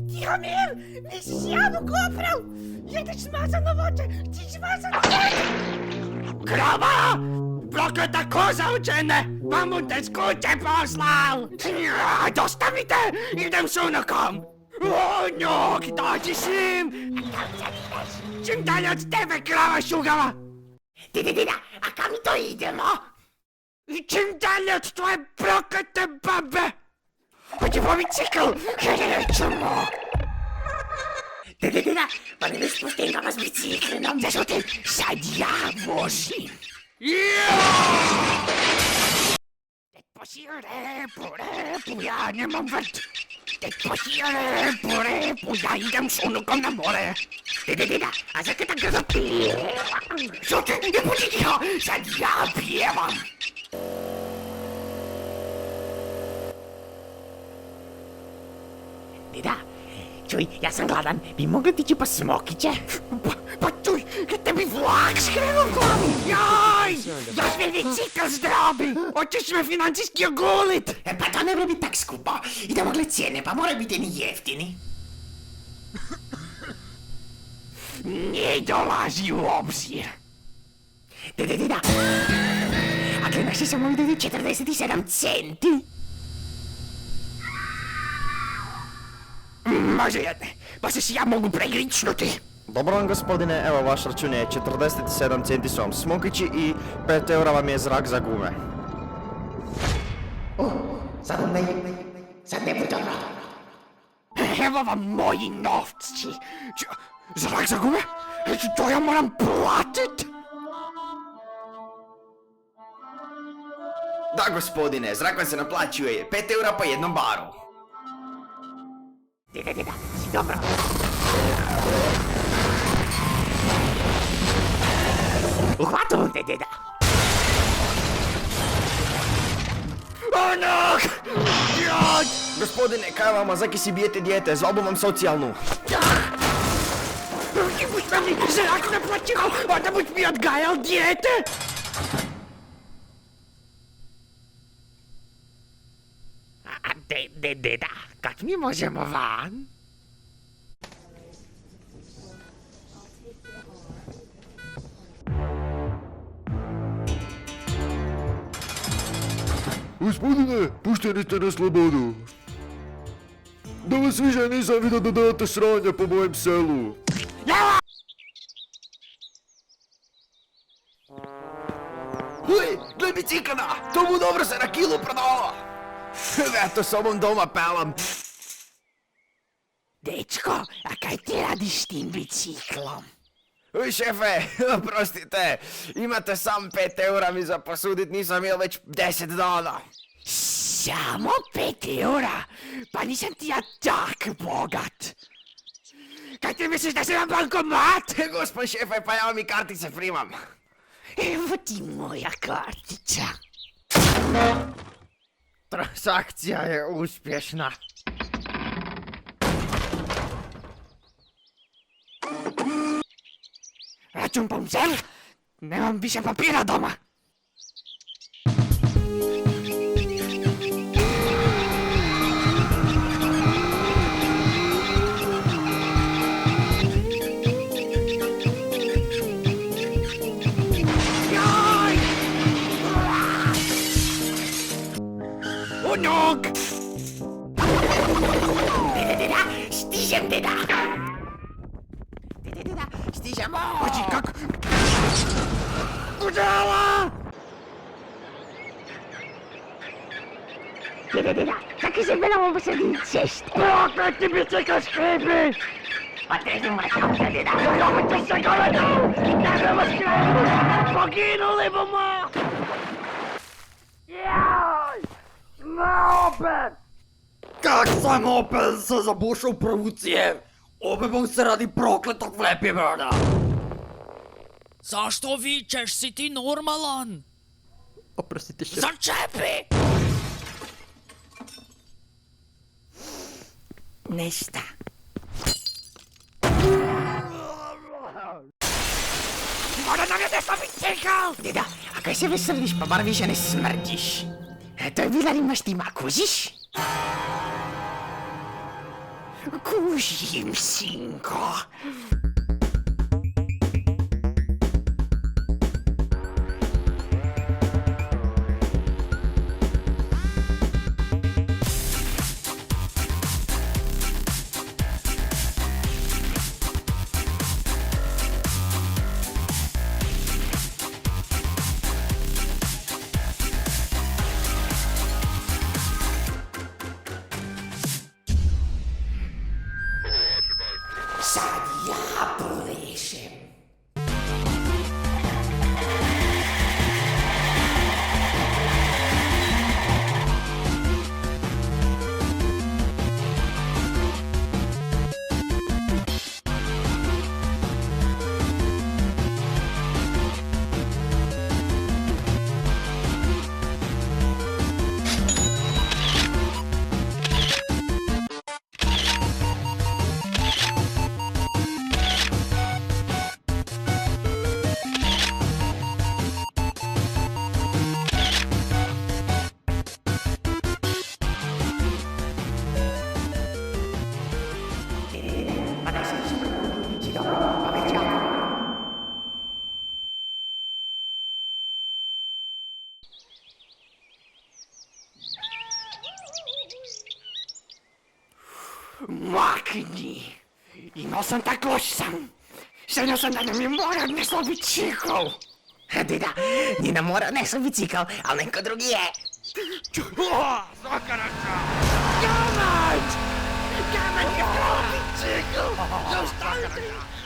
Tihomir, nisi si jabuku oprao! Jedeš smazano voće, ti smazano voće! Krava! Prokleta koza učene! Vam u te s kuće poslal! Dosta mi te! Idem s unukom! Unuk, dođi s njim! A kam se ideš? Čim dalje od tebe, krava šugava! Dida, a kam mi to idemo? Čim dalje od tvoje proklete babe! Hoće po bicikl! Krećemo! Dida, pa ne mi spustim ga vas biciklinom, Međutim, sad ja vozim! Tetpo si repu, ja nemam vrt! Tetpo si repu, ja idem s unukom na more! Dida, a zakaj tak ga zapjevam? Šuti, ne budi tiho, sad ja pjevam! Dida, čuj, ja sam gladan, bi mogli tići po smokiće? Pa čuj, kad tebi vlak skrenu u glavi, jaj! Još mi bicikl zdrobi, hoćeš me financijski ogulit! Pa to ne bi tak skupo, idemo gled cijene, pa moraju biti ni jeftini. Ne dolazi u obzir. Dida, a gledaš se samo vidjeti 47 centi? Može jedne, pa se si ja mogu pregričnuti. Dobro vam gospodine, evo vaš račun je 47 centi su vam smokići i 5 eura vam je zrak za gume. Sad ne bude dobro. Evo vam moji novci. Zrak za gume? To ja moram platit? Da gospodine, zrak vam se naplaćuje 5 eura po jednom baru. Dida, si dobro. Uhvatam te, dida. Unuk! Jod! Gospodine, kaj vama, zaki si bijete dijete, zlobu vam socijalnu. Ti buš mi zrak naplaćival, onda buš mi odgajal dijete. A dida, kak mi možemo van? Gospodine, pušteni ste na slobodu. Da vas više nisam vidio da date sranja po mojem selu. Uj, gled biciklana, to mu dobro se na kilu prodalo. Eto sobom doma pelam. Dečko, a kaj ti radiš s tim biciklom? Uj šefe, oprostite, imate sam 5 eura mi za posudit, nisam jel već 10 dana. Samo 5 eura? Pa nisam ti ja tak bogat. Kaj ti misliš da si na bankomat? Gospod šefe, pa ja vam i kartice primam. Evo ti moja kartica. Transakcija je uspješna. Račun pomzel? Nemam više papira doma. Jaj! Unuk! Dida, stižem, dida! Dida, stižemo! Pači, kak... Udala! Dida, kakvi se belamo po sredini ceste? Prokleti bicikl škripi! Pa trežimo računka, dida! Joj, to se goledam! Nebemo škripi! Poginuli bomo! Jaj! Ne opet! Kak sam opet se zabušao u prvu cijev? Opet bom se radi prokletog Flappy-Birda. Zašto vičeš, si ti normalan? Oprostite šef. Začepi! Nešta. Mora nam je desno bicikl! Dida, a kaj se veseliš, pa bar više ne smrdiš? To je bila rimaš ti kužiš? Kužim, sinko. Sad ja plešem. Makni! Imao sam tak loš san. Sanjao sam da nam je mora neslo bicikl. Deda, ni na mora neslo bicikl, ali neko drugi je. Zakaraca! Gamać! Gamać je krao bicikl! Zaustavite!